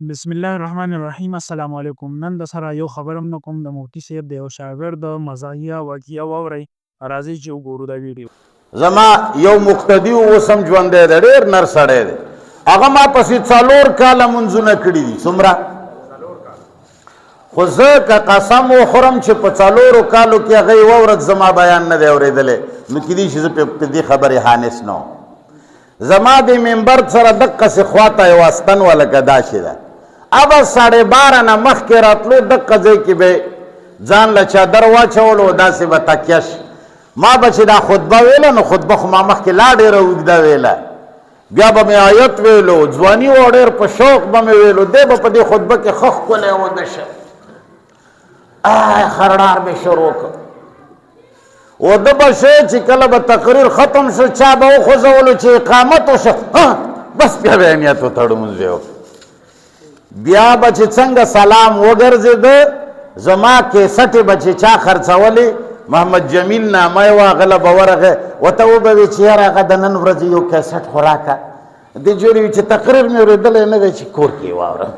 بسم الله الرحمن الرحیم. السلام علیکم. نن د سره یو خبرم نه کوم د مفتی صاحب د یو شاګرد د مزاحیه واقعه واورئ. راځئ چې وګورو دا ویډیو. زما یو مقتدی اوس هم ژوندی دی، ډېر نر سړی دی. هغه ما پسې 4 کاله منځونه کړي دي. څومره؟ خو زه که قسم وخورم چې په 4 کالو کې هغه یوه ورځ زما بیان نه دی اورېدلی، نو کیدای شي زه په دې خبرې حانس نه وم. زما د منبر سره دقسې خواته یوه استن وه لکه داسې ده. ابه 12:30 نه مخکې راتلو دقه ځای کې به ځان له چادر واچولو، داسې به تکیه شي. ما به چې دا خطبه ویله نو خطبه خو ما مخکې لا ډېره اوږده ویله، بیا به مې آیت ویلو، ځواني وه ډېر په شوق به مې ویلو. دی به په دې خطبه کې ښه ښکلی وده شه، خرړار به شروع کړ. وده به شی چې کله به تقریر ختم شو چا به وخوځولو چې اقامت وشه، بس بیا به یې نیت وتړو مونځ به وکړو. بیا به چې څنګه سلام وګرځېده، زما کیسټې به چې چا خرڅولې، محمد جمیل نامه یې وه، هغه له به ورغی ورته وبه وي چې یاره هغه د نن ورځې یو کیسټ خو راکړه. دې جوړې وي چې تقریر مې اورېدلی نه دی چې کور کې یې واورم.